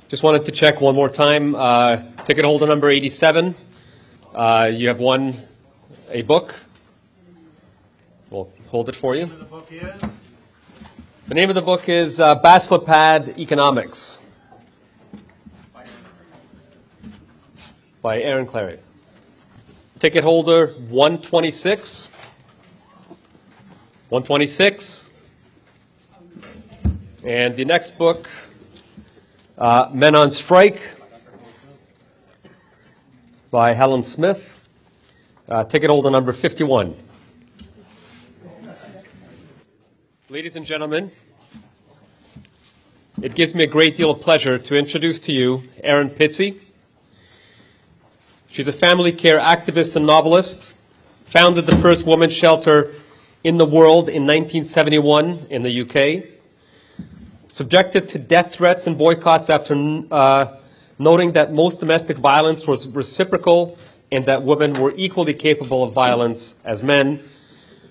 Just wanted to check one more time. Ticket holder number 87. You have won a book. We'll hold it for you. The name of the book is Bachelor Pad Economics by Erin Pizzey. Ticket holder 126. 126. And the next book, Men on Strike by Helen Smith. Ticket holder number 51. Ladies and gentlemen, it gives me a great deal of pleasure to introduce to you Erin Pizzey. She's a family care activist and novelist, founded the first women's shelter in the world in 1971 in the UK, subjected to death threats and boycotts after noting that most domestic violence was reciprocal and that women were equally capable of violence as men.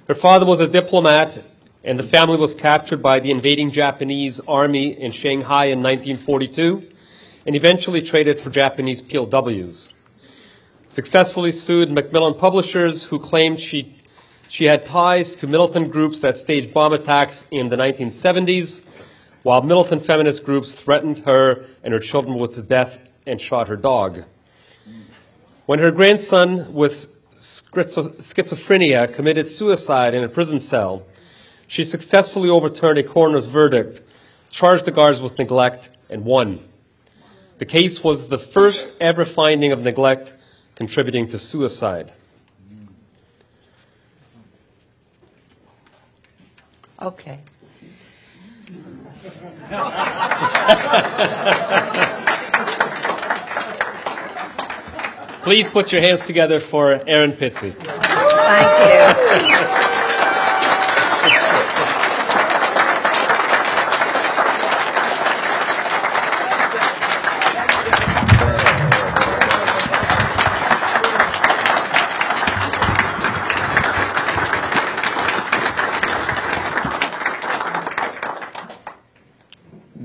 Her father was a diplomat, and the family was captured by the invading Japanese army in Shanghai in 1942 and eventually traded for Japanese POWs. Successfully sued Macmillan Publishers, who claimed she had ties to militant groups that staged bomb attacks in the 1970s, while militant feminist groups threatened her and her children with death and shot her dog. When her grandson with schizophrenia committed suicide in a prison cell, she successfully overturned a coroner's verdict, charged the guards with neglect, and won. The case was the first ever finding of neglect contributing to suicide. Okay. Please put your hands together for Erin Pizzey. Thank you.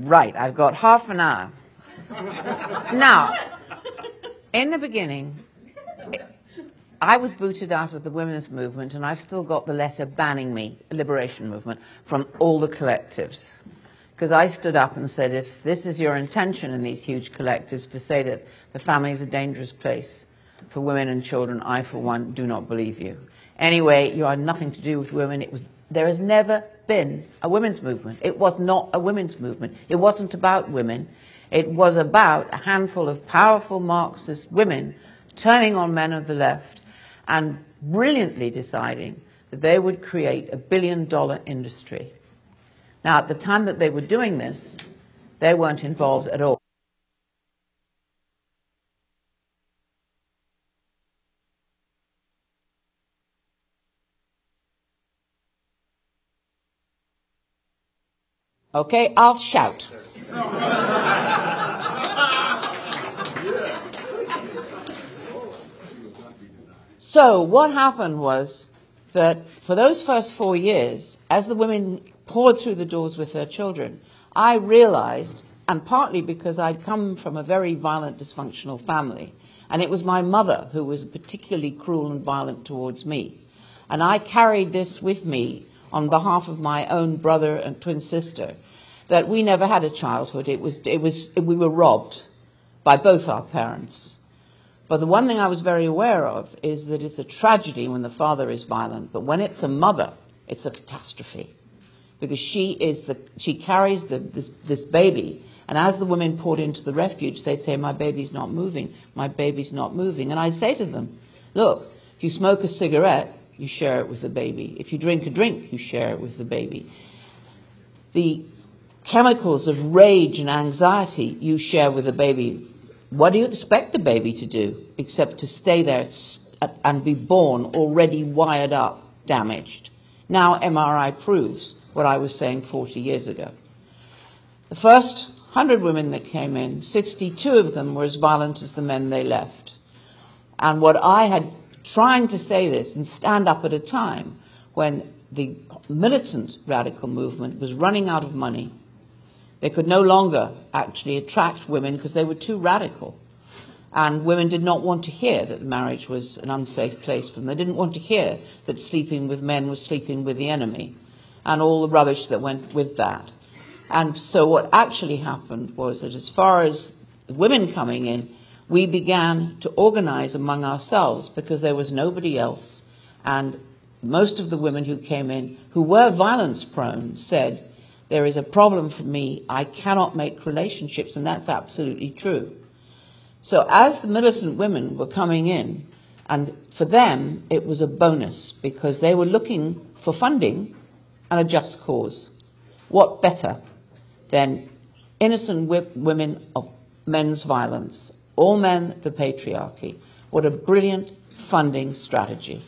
Right, I've got half an hour. Now, in the beginning, I was booted out of the women's movement, and I've still got the letter banning me, liberation movement, from all the collectives. Because I stood up and said, if this is your intention in these huge collectives to say that the family is a dangerous place for women and children, I, for one, do not believe you. Anyway, you had nothing to do with women. There has never been a women's movement. It was not a women's movement. It wasn't about women. It was about a handful of powerful Marxist women turning on men of the left and brilliantly deciding that they would create a billion-dollar industry. Now, at the time that they were doing this, they weren't involved at all. Okay, I'll shout. So what happened was that for those first 4 years, as the women poured through the doors with their children, I realized, and partly because I'd come from a very violent, dysfunctional family, and it was my mother who was particularly cruel and violent towards me, and I carried this with me on behalf of my own brother and twin sister, that we never had a childhood. We were robbed by both our parents. But the one thing I was very aware of is that it's a tragedy when the father is violent, but when it's a mother, it's a catastrophe. Because she carries this baby, and as the women poured into the refuge, they'd say, my baby's not moving, my baby's not moving. And I'd say to them, look, if you smoke a cigarette, you share it with the baby. If you drink a drink, you share it with the baby. The chemicals of rage and anxiety you share with the baby. What do you expect the baby to do except to stay there and be born already wired up, damaged? Now MRI proves what I was saying 40 years ago. The first 100 women that came in, 62 of them were as violent as the men they left. And what I had, trying to say this and stand up at a time when the militant radical movement was running out of money. They could no longer actually attract women because they were too radical. And women did not want to hear that marriage was an unsafe place for them. They didn't want to hear that sleeping with men was sleeping with the enemy and all the rubbish that went with that. And so what actually happened was that as far as women coming in, we began to organize among ourselves because there was nobody else. And most of the women who came in, who were violence prone, said, there is a problem for me. I cannot make relationships, and that's absolutely true. So as the militant women were coming in, and for them it was a bonus because they were looking for funding and a just cause. What better than innocent women of men's violence, all men the patriarchy? What a brilliant funding strategy.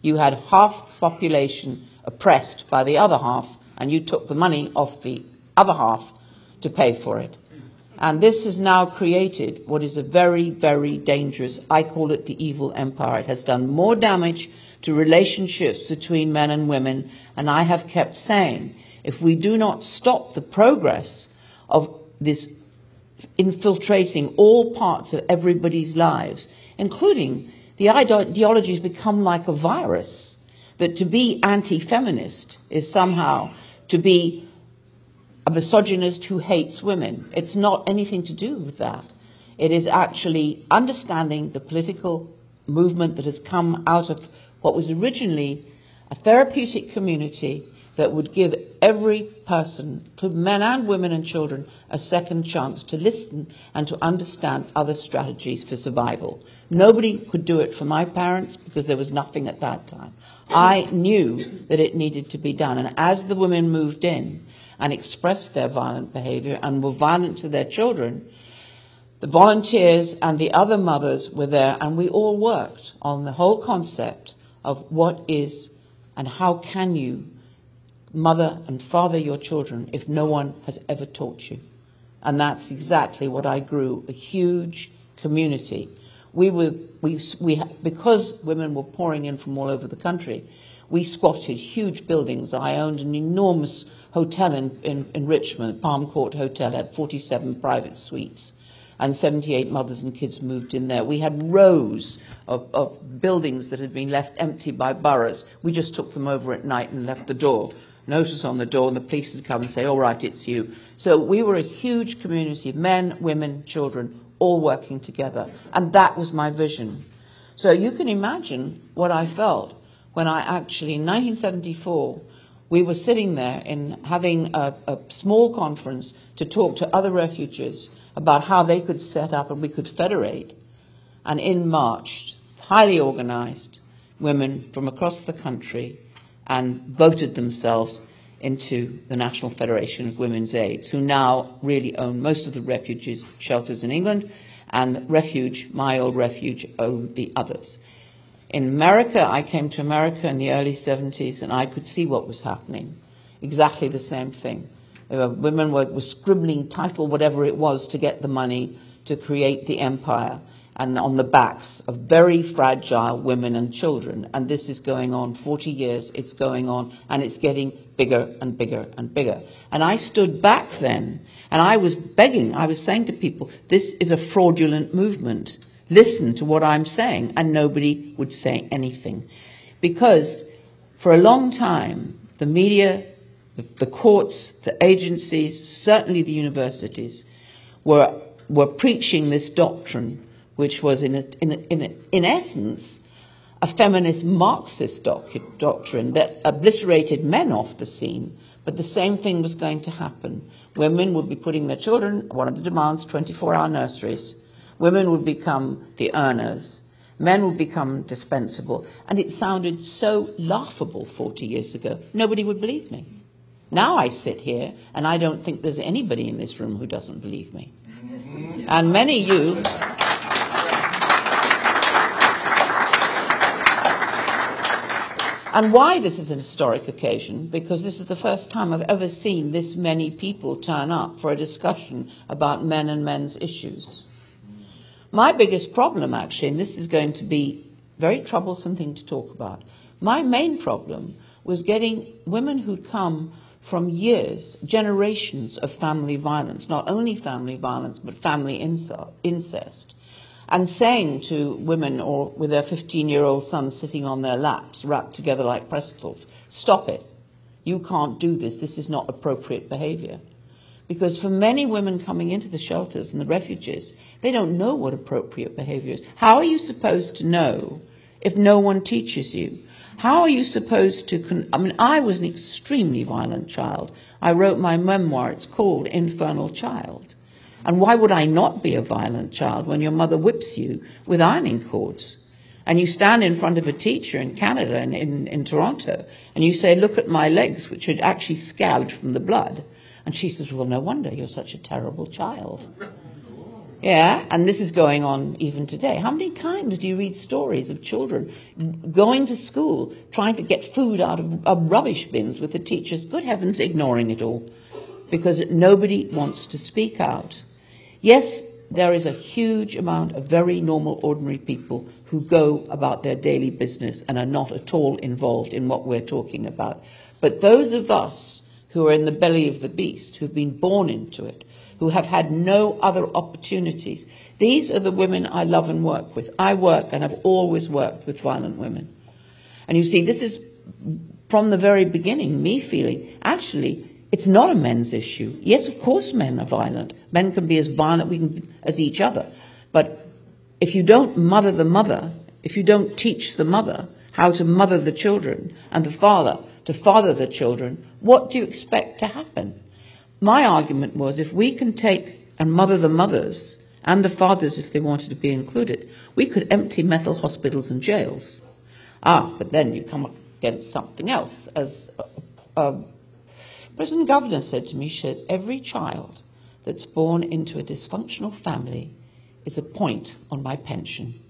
You had half the population oppressed by the other half, and you took the money off the other half to pay for it. And this has now created what is a very, very dangerous, I call it the evil empire. It has done more damage to relationships between men and women, and I have kept saying, if we do not stop the progress of this infiltrating all parts of everybody's lives, including the ideologies become like a virus, that to be anti-feminist is somehow to be a misogynist who hates women. It's not anything to do with that. It is actually understanding the political movement that has come out of what was originally a therapeutic community that would give every person, men and women and children, a second chance to listen and to understand other strategies for survival. Nobody could do it for my parents because there was nothing at that time. I knew that it needed to be done. And as the women moved in and expressed their violent behavior and were violent to their children, the volunteers and the other mothers were there, and we all worked on the whole concept of what is and how can you mother and father your children if no one has ever taught you. And that's exactly what I grew, a huge community. Because women were pouring in from all over the country, we squatted huge buildings. I owned an enormous hotel in Richmond, Palm Court Hotel, had 47 private suites, and 78 mothers and kids moved in there. We had rows of buildings that had been left empty by boroughs. We just took them over at night and left the door. Notice on the door, and the police would come and say, all right, it's you. So we were a huge community, men, women, children, all working together. And that was my vision. So you can imagine what I felt when I actually, in 1974, we were sitting there and having a small conference to talk to other refugees about how they could set up and we could federate. And in marched highly organized women from across the country and voted themselves into the National Federation of Women's Aids, who now really own most of the refugees shelters in England, and Refuge, my old Refuge, own the others. In America, I came to America in the early 70s, and I could see what was happening. Exactly the same thing. Women were scribbling title, whatever it was, to get the money to create the empire, and on the backs of very fragile women and children. And this is going on 40 years, it's going on, and it's getting bigger and bigger and bigger. And I stood back then, and I was begging, I was saying to people, this is a fraudulent movement. Listen to what I'm saying. And nobody would say anything. Because for a long time, the media, the courts, the agencies, certainly the universities, were preaching this doctrine, which was in essence a feminist Marxist doctrine that obliterated men off the scene. But the same thing was going to happen. Women would be putting their children, one of the demands, 24-hour nurseries. Women would become the earners. Men would become dispensable. And it sounded so laughable 40 years ago. Nobody would believe me. Now I sit here, and I don't think there's anybody in this room who doesn't believe me. And many of you... And why this is an historic occasion? Because this is the first time I've ever seen this many people turn up for a discussion about men and men's issues. My biggest problem, actually, and this is going to be a very troublesome thing to talk about, my main problem was getting women who'd come from years, generations of family violence, not only family violence, but family incest, and saying to women or with their 15-year-old sons sitting on their laps, wrapped together like pretzels, stop it. You can't do this. This is not appropriate behavior. Because for many women coming into the shelters and the refuges, they don't know what appropriate behavior is. How are you supposed to know if no one teaches you? How are you supposed to... I was an extremely violent child. I wrote my memoir. It's called Infernal Child. And why would I not be a violent child when your mother whips you with ironing cords? And you stand in front of a teacher in Canada, in Toronto, and you say, look at my legs, which are actually scabbed from the blood. And she says, well, no wonder you're such a terrible child. Yeah, and this is going on even today. How many times do you read stories of children going to school, trying to get food out of rubbish bins with the teachers, good heavens, ignoring it all, because nobody wants to speak out? Yes, there is a huge amount of very normal, ordinary people who go about their daily business and are not at all involved in what we're talking about. But those of us who are in the belly of the beast, who've been born into it, who have had no other opportunities, these are the women I love and work with. I work and have always worked with violent women. And you see, this is, from the very beginning, me feeling, actually, it's not a men's issue. Yes, of course men are violent. Men can be as violent as each other. But if you don't mother the mother, if you don't teach the mother how to mother the children and the father to father the children, what do you expect to happen? My argument was, if we can take and mother the mothers and the fathers if they wanted to be included, we could empty mental hospitals and jails. But then you come up against something else. As President Governor said to me, she said, every child that's born into a dysfunctional family is a point on my pension.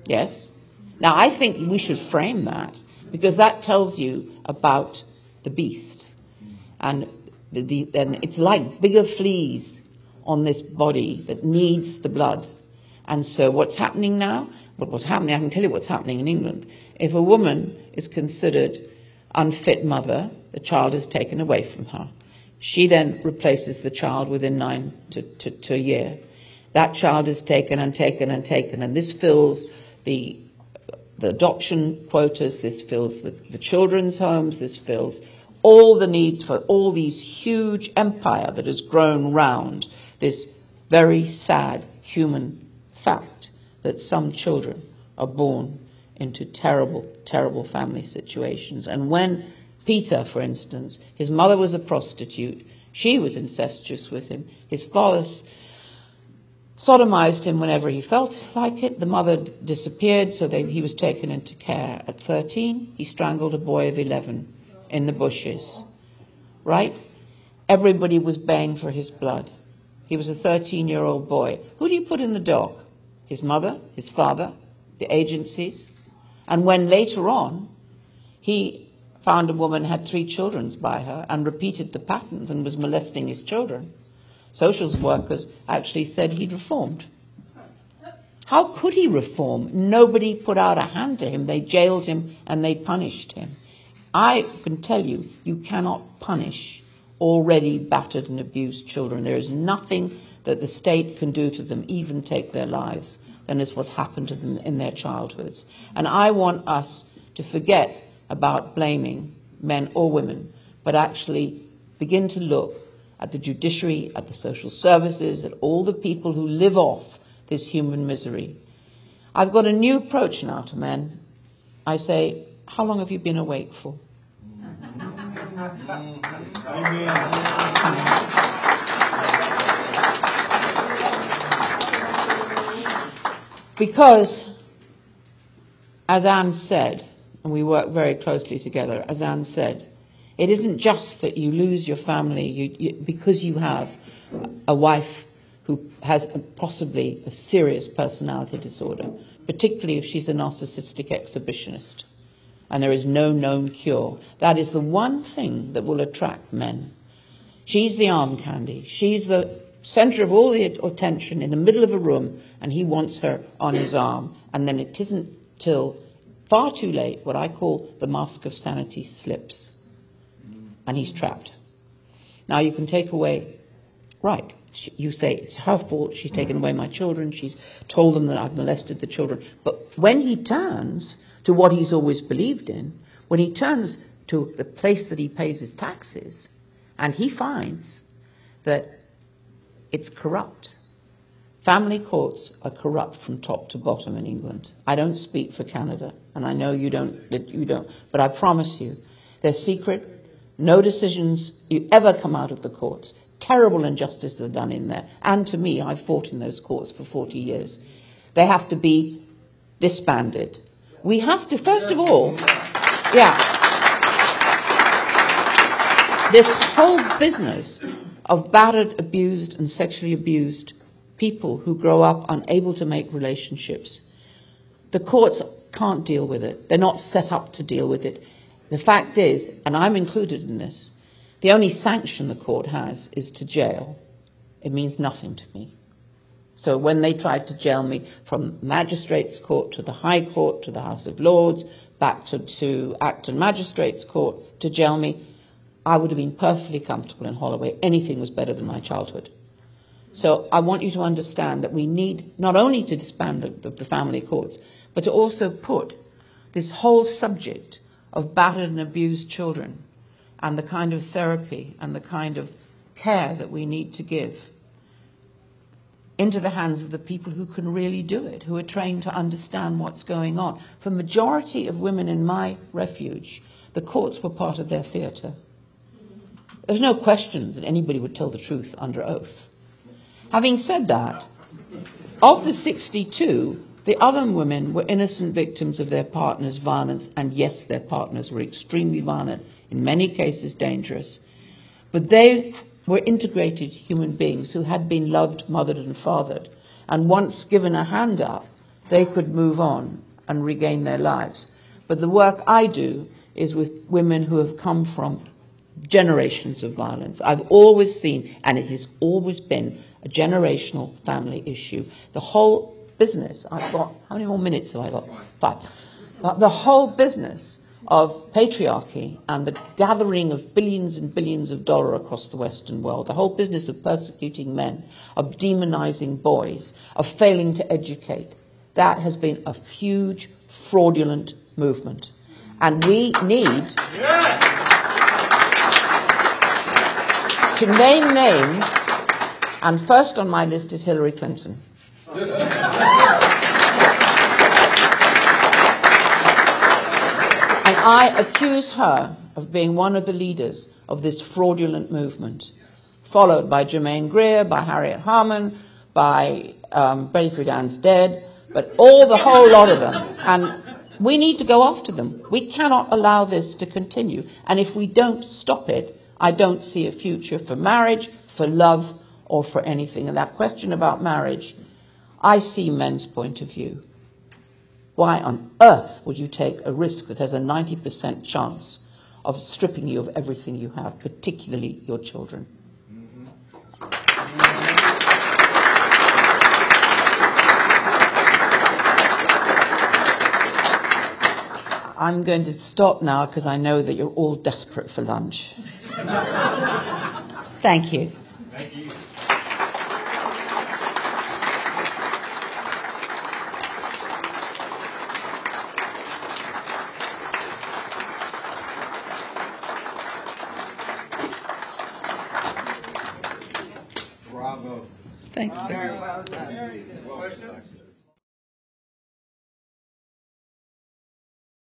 Yes. Now, I think we should frame that, because that tells you about the beast. And then it's like bigger fleas on this body that needs the blood. And so what's happening now? Well, what's happening, I can tell you what's happening in England. If a woman is considered unfit mother, the child is taken away from her. She then replaces the child within 9 to a year. That child is taken and taken and taken, and this fills the adoption quotas, this fills the children's homes, this fills all the needs for all these huge empire that has grown round this very sad human fact that some children are born into terrible, terrible family situations. And when Peter, for instance, his mother was a prostitute, she was incestuous with him, his father sodomized him whenever he felt like it. The mother disappeared, so he was taken into care. At 13, he strangled a boy of 11 in the bushes, right? Everybody was baying for his blood. He was a 13-year-old boy. Who do you put in the dock? His mother, his father, the agencies. And when later on, he found a woman had 3 children by her and repeated the patterns and was molesting his children, social workers actually said he'd reformed. How could he reform? Nobody put out a hand to him. They jailed him and they punished him. I can tell you, you cannot punish already battered and abused children. There is nothing that the state can do to them, even take their lives, than is what's happened to them in their childhoods. And I want us to forget about blaming men or women, but actually begin to look at the judiciary, at the social services, at all the people who live off this human misery. I've got a new approach now to men. I say, how long have you been awake for? Because, as Anne said, and we work very closely together, as Anne said, it isn't just that you lose your family because you have a wife who has possibly a serious personality disorder, particularly if she's a narcissistic exhibitionist, and there is no known cure. That is the one thing that will attract men. She's the arm candy. She's the center of all the attention in the middle of a room, and he wants her on his arm. And then it isn't till far too late, what I call the mask of sanity slips, and he's trapped. Now you can take away, right, you say it's her fault, she's taken away my children, she's told them that I've molested the children. But when he turns to what he's always believed in, when he turns to the place that he pays his taxes, and he finds that it's corrupt. Family courts are corrupt from top to bottom in England. I don't speak for Canada, and I know you don't, but I promise you, they're secret. No decisions you ever come out of the courts. Terrible injustices are done in there. And to me, I've fought in those courts for 40 years. They have to be disbanded. We have to, first of all, this whole business of battered, abused, and sexually abused people who grow up unable to make relationships. The courts can't deal with it. They're not set up to deal with it. The fact is, and I'm included in this, the only sanction the court has is to jail. It means nothing to me. So when they tried to jail me from Magistrates' Court to the High Court to the House of Lords, back to Acton Magistrates' Court to jail me, I would have been perfectly comfortable in Holloway. Anything was better than my childhood. So I want you to understand that we need not only to disband the family courts, but to also put this whole subject of battered and abused children and the kind of therapy and the kind of care that we need to give into the hands of the people who can really do it, who are trained to understand what's going on. For the majority of women in my refuge, the courts were part of their theatre. There's no question that anybody would tell the truth under oath. Having said that, of the 62, the other women were innocent victims of their partner's violence, and yes, their partners were extremely violent, in many cases dangerous. But they were integrated human beings who had been loved, mothered, and fathered, and once given a hand up, they could move on and regain their lives. But the work I do is with women who have come from generations of violence. I've always seen, and it has always been, a generational family issue. The whole business, I've got, how many more minutes have I got? 5. The whole business of patriarchy and the gathering of billions and billions of dollars across the Western world, the whole business of persecuting men, of demonizing boys, of failing to educate, that has been a huge, fraudulent movement. And we need to name names, and first on my list is Hillary Clinton. And I accuse her of being one of the leaders of this fraudulent movement, followed by Germaine Greer, by Harriet Harman, by Betty Friedan's dead, but the whole lot of them. And we need to go after them. We cannot allow this to continue. And if we don't stop it, I don't see a future for marriage, for love, or for anything. And that question about marriage, I see men's point of view. Why on earth would you take a risk that has a 90% chance of stripping you of everything you have, particularly your children? I'm going to stop now because I know that you're all desperate for lunch. Thank you. Thank you. Bravo. Thank you. Very well done.